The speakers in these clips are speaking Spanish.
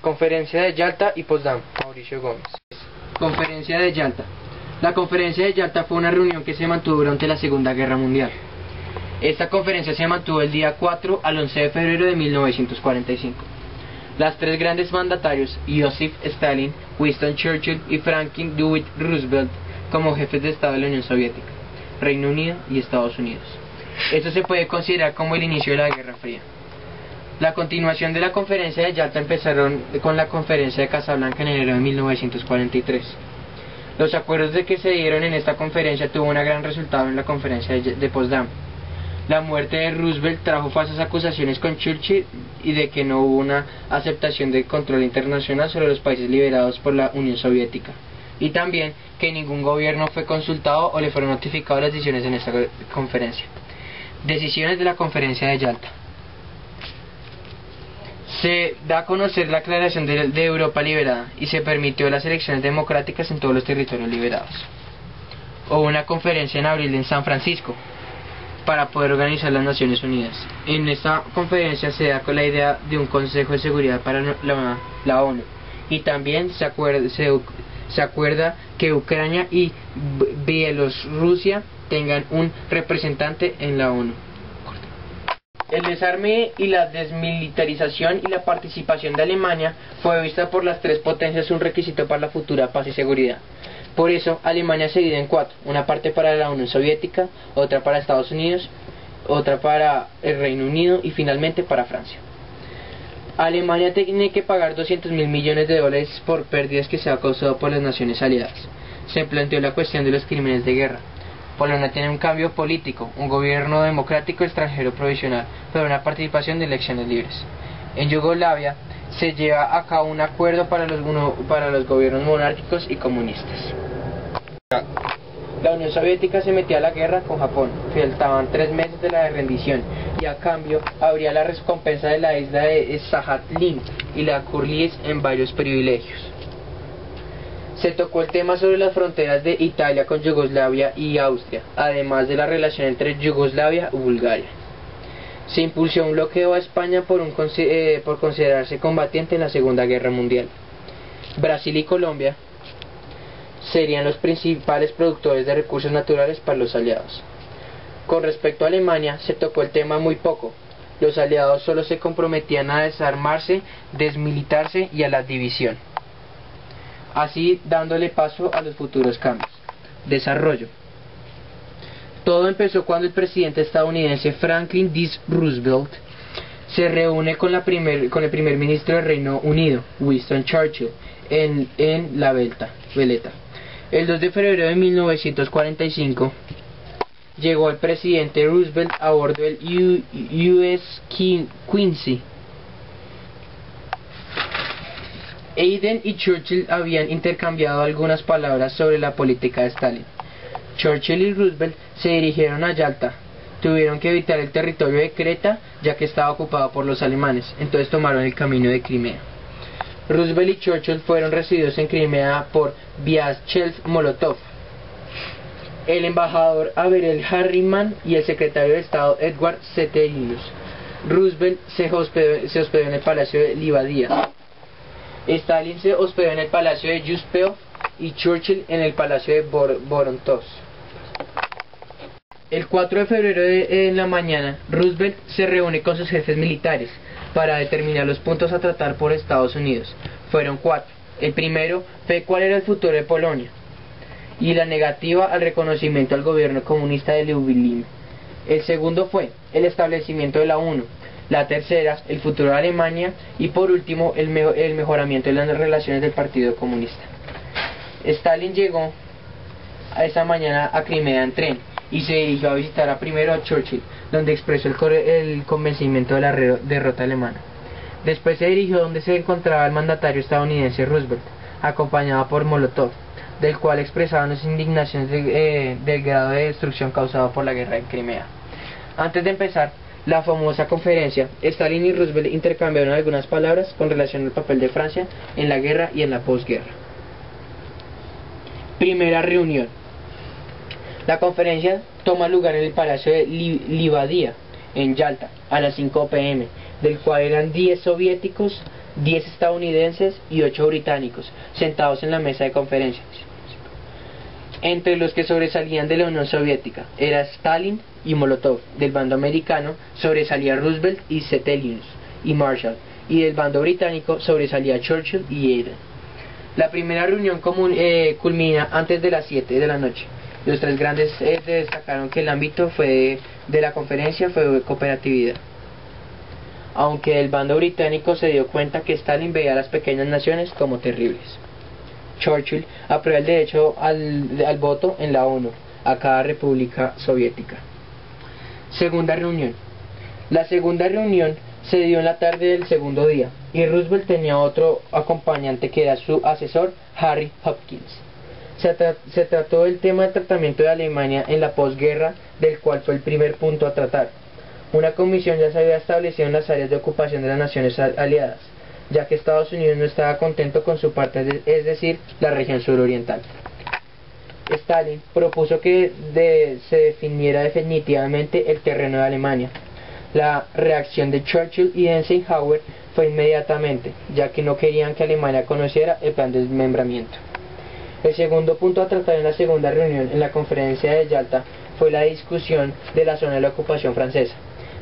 Conferencia de Yalta y Potsdam. Mauricio Gómez. Conferencia de Yalta. La Conferencia de Yalta fue una reunión que se mantuvo durante la Segunda Guerra Mundial. Esta conferencia se mantuvo el día 4 al 11 de febrero de 1945. Las tres grandes mandatarios, Joseph Stalin, Winston Churchill y Franklin D. Roosevelt, como jefes de Estado de la Unión Soviética, Reino Unido y Estados Unidos. Esto se puede considerar como el inicio de la Guerra Fría. La continuación de la Conferencia de Yalta empezaron con la Conferencia de Casablanca en enero de 1943. Los acuerdos que se dieron en esta conferencia tuvo un gran resultado en la Conferencia de Potsdam. La muerte de Roosevelt trajo falsas acusaciones con Churchill y de que no hubo una aceptación del control internacional sobre los países liberados por la Unión Soviética, y también que ningún gobierno fue consultado o le fueron notificadas las decisiones en esta conferencia. Decisiones de la Conferencia de Yalta. Se da a conocer la aclaración de Europa liberada y se permitió las elecciones democráticas en todos los territorios liberados. Hubo una conferencia en abril en San Francisco para poder organizar las Naciones Unidas. En esta conferencia se da con la idea de un Consejo de Seguridad para la ONU, y también se acuerda que Ucrania y Bielorrusia tengan un representante en la ONU. El desarme y la desmilitarización y la participación de Alemania fue vista por las tres potencias un requisito para la futura paz y seguridad. Por eso, Alemania se divide en cuatro: una parte para la Unión Soviética, otra para Estados Unidos, otra para el Reino Unido y finalmente para Francia. Alemania tiene que pagar 200.000 millones de dólares por pérdidas que se ha causado por las naciones aliadas. Se planteó la cuestión de los crímenes de guerra. Polonia tiene un cambio político, un gobierno democrático extranjero provisional, pero una participación de elecciones libres. En Yugoslavia se lleva a cabo un acuerdo para los gobiernos monárquicos y comunistas. La Unión Soviética se metía a la guerra con Japón, faltaban 3 meses de la rendición, y a cambio habría la recompensa de la isla de Sakhalín y la Kurils en varios privilegios. Se tocó el tema sobre las fronteras de Italia con Yugoslavia y Austria, además de la relación entre Yugoslavia y Bulgaria. Se impulsó un bloqueo a España por considerarse combatiente en la Segunda Guerra Mundial. Brasil y Colombia serían los principales productores de recursos naturales para los aliados. Con respecto a Alemania, se tocó el tema muy poco. Los aliados solo se comprometían a desarmarse, desmilitarse y a la división, así dándole paso a los futuros cambios. Desarrollo. Todo empezó cuando el presidente estadounidense Franklin D. Roosevelt se reúne con el primer ministro del Reino Unido, Winston Churchill, en La Veleta. El 2 de febrero de 1945 llegó el presidente Roosevelt a bordo del USS Quincy. Eden y Churchill habían intercambiado algunas palabras sobre la política de Stalin. Churchill y Roosevelt se dirigieron a Yalta. Tuvieron que evitar el territorio de Creta, ya que estaba ocupado por los alemanes, entonces tomaron el camino de Crimea. Roosevelt y Churchill fueron recibidos en Crimea por Vyacheslav Molotov, el embajador Averell Harriman y el secretario de Estado Edward Stettinius. Roosevelt se hospedó en el Palacio de Livadía. Stalin se hospedó en el Palacio de Yusupov y Churchill en el Palacio de Vorontsov. El 4 de febrero en la mañana, Roosevelt se reúne con sus jefes militares para determinar los puntos a tratar por Estados Unidos. Fueron 4. El primero fue cuál era el futuro de Polonia y la negativa al reconocimiento al gobierno comunista de Lublin. El segundo fue el establecimiento de la ONU. La tercera, el futuro de Alemania, y por último, el mejoramiento de las relaciones del Partido Comunista. Stalin llegó a esa mañana a Crimea en tren y se dirigió a visitar primero a Churchill, donde expresó el convencimiento de la derrota alemana. Después se dirigió donde se encontraba el mandatario estadounidense Roosevelt, acompañado por Molotov, del cual expresaban sus indignaciones del grado de destrucción causado por la guerra en Crimea. Antes de empezar la famosa conferencia, Stalin y Roosevelt intercambiaron algunas palabras con relación al papel de Francia en la guerra y en la posguerra. Primera reunión. La conferencia toma lugar en el Palacio de Livadía, en Yalta, a las 5 p.m., del cual eran 10 soviéticos, 10 estadounidenses y 8 británicos, sentados en la mesa de conferencias. Entre los que sobresalían de la Unión Soviética era Stalin y Molotov. Del bando americano sobresalía Roosevelt y Stelius y Marshall, y del bando británico sobresalía Churchill y Eden. La primera reunión culmina antes de las 7 de la noche. Los tres grandes destacaron que el ámbito de la conferencia fue cooperatividad. Aunque el bando británico se dio cuenta que Stalin veía a las pequeñas naciones como terribles. Churchill aprueba el derecho al voto en la ONU a cada república soviética. Segunda reunión. La segunda reunión se dio en la tarde del segundo día, y Roosevelt tenía otro acompañante que era su asesor, Harry Hopkins. Se trató del tema del tratamiento de Alemania en la posguerra, del cual fue el primer punto a tratar. Una comisión ya se había establecido en las áreas de ocupación de las naciones aliadas, ya que Estados Unidos no estaba contento con su parte, es decir, la región suroriental. Stalin propuso que se definiera definitivamente el terreno de Alemania. La reacción de Churchill y Eisenhower fue inmediatamente, ya que no querían que Alemania conociera el plan de desmembramiento. El segundo punto a tratar en la segunda reunión en la conferencia de Yalta fue la discusión de la zona de la ocupación francesa,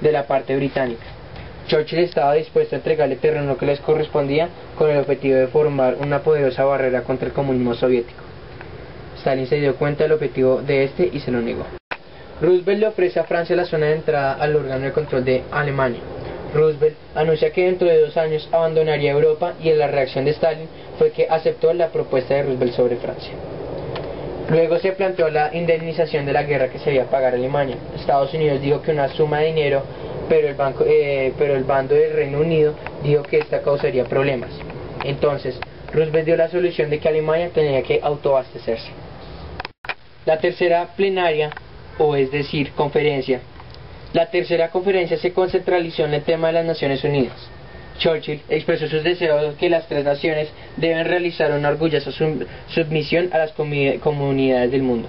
de la parte británica. Churchill estaba dispuesto a entregarle el terreno que les correspondía con el objetivo de formar una poderosa barrera contra el comunismo soviético. Stalin se dio cuenta del objetivo de este y se lo negó. Roosevelt le ofrece a Francia la zona de entrada al órgano de control de Alemania. Roosevelt anuncia que dentro de 2 años abandonaría Europa, y la reacción de Stalin fue que aceptó la propuesta de Roosevelt sobre Francia. Luego se planteó la indemnización de la guerra que se debía pagar a Alemania. Estados Unidos dijo que una suma de dinero, pero el bando del Reino Unido dijo que esta causaría problemas. Entonces, Roosevelt dio la solución de que Alemania tenía que autoabastecerse. La tercera plenaria, o es decir, conferencia. La tercera conferencia se concentralizó en el tema de las Naciones Unidas. Churchill expresó sus deseos de que las tres naciones deben realizar una orgullosa submisión a las comunidades del mundo,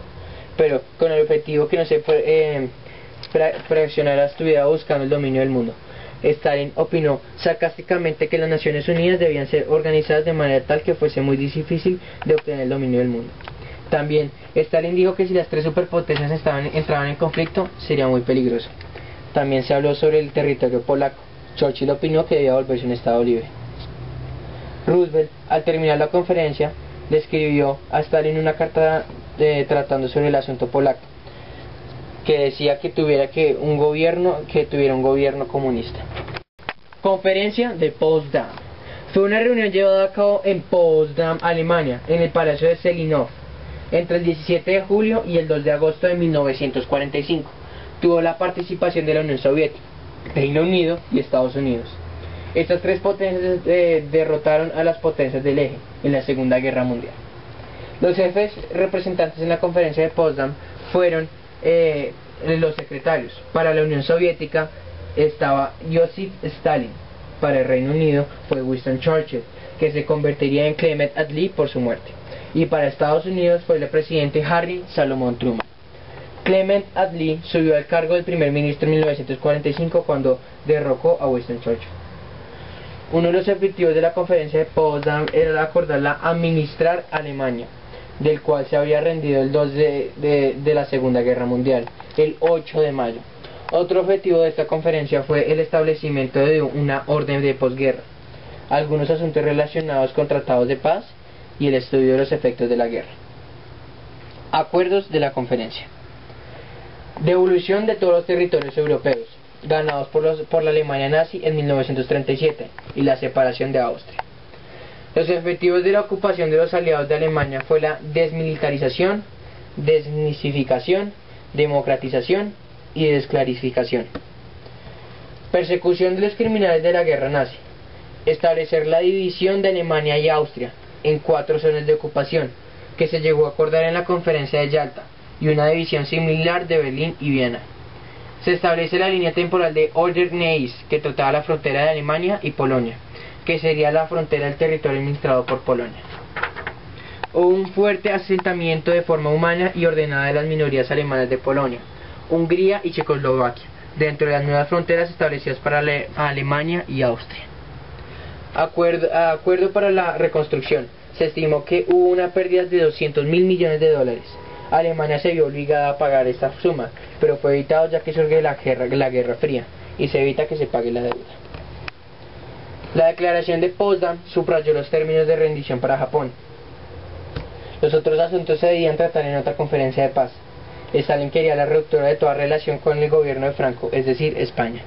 pero con el objetivo que no se presionara estuviera buscando el dominio del mundo. Stalin opinó sarcásticamente que las Naciones Unidas debían ser organizadas de manera tal que fuese muy difícil de obtener el dominio del mundo. También, Stalin dijo que si las tres superpotencias entraban en conflicto, sería muy peligroso. También se habló sobre el territorio polaco. Churchill opinó que debía volverse un estado libre. Roosevelt, al terminar la conferencia, le escribió a Stalin una carta tratando sobre el asunto polaco, que decía que tuviera un gobierno comunista. Conferencia de Potsdam. Fue una reunión llevada a cabo en Potsdam, Alemania, en el Palacio de Selinov, entre el 17 de julio y el 2 de agosto de 1945. Tuvo la participación de la Unión Soviética, Reino Unido y Estados Unidos. Estas tres potencias derrotaron a las potencias del eje en la Segunda Guerra Mundial. Los jefes representantes en la conferencia de Potsdam fueron los secretarios. Para la Unión Soviética estaba Joseph Stalin. Para el Reino Unido fue Winston Churchill, que se convertiría en Clement Attlee por su muerte. Y para Estados Unidos fue el presidente Harry Salomon Truman. Clement Attlee subió al cargo del primer ministro en 1945 cuando derrocó a Winston Churchill. Uno de los objetivos de la conferencia de Potsdam era acordarla administrar Alemania, del cual se había rendido el 2 de la Segunda Guerra Mundial, el 8 de mayo. Otro objetivo de esta conferencia fue el establecimiento de una orden de posguerra, algunos asuntos relacionados con tratados de paz y el estudio de los efectos de la guerra. Acuerdos de la conferencia. Devolución de todos los territorios europeos ganados por la Alemania nazi en 1937 y la separación de Austria. Los objetivos de la ocupación de los aliados de Alemania fue la desmilitarización, desnazificación, democratización y desclasificación. Persecución de los criminales de la guerra nazi. Establecer la división de Alemania y Austria en 4 zonas de ocupación, que se llegó a acordar en la conferencia de Yalta, y una división similar de Berlín y Viena. Se establece la línea temporal de Oder-Neisse, que trataba la frontera de Alemania y Polonia, que sería la frontera del territorio administrado por Polonia. Hubo un fuerte asentamiento de forma humana y ordenada de las minorías alemanas de Polonia, Hungría y Checoslovaquia, dentro de las nuevas fronteras establecidas para Alemania y Austria. Acuerdo para la reconstrucción. Se estimó que hubo una pérdida de 200.000 millones de dólares. Alemania se vio obligada a pagar esta suma, pero fue evitado ya que surge la Guerra Fría y se evita que se pague la deuda. La declaración de Potsdam subrayó los términos de rendición para Japón. Los otros asuntos se debían tratar en otra conferencia de paz. Stalin quería la ruptura de toda relación con el gobierno de Franco, es decir, España.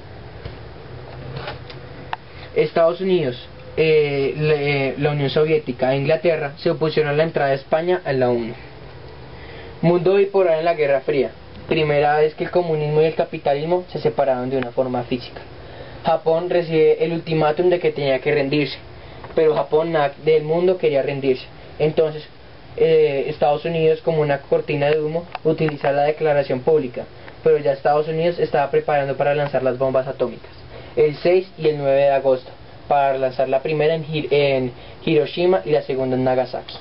Estados Unidos, la Unión Soviética e Inglaterra se opusieron a la entrada de España en la ONU. Mundo bipolar en la Guerra Fría. Primera vez que el comunismo y el capitalismo se separaron de una forma física. Japón recibe el ultimátum de que tenía que rendirse, pero Japón nada del mundo quería rendirse. Entonces, Estados Unidos, como una cortina de humo, utiliza la declaración pública, pero ya Estados Unidos estaba preparando para lanzar las bombas atómicas el 6 y el 9 de agosto, para lanzar la primera en Hiroshima y la segunda en Nagasaki.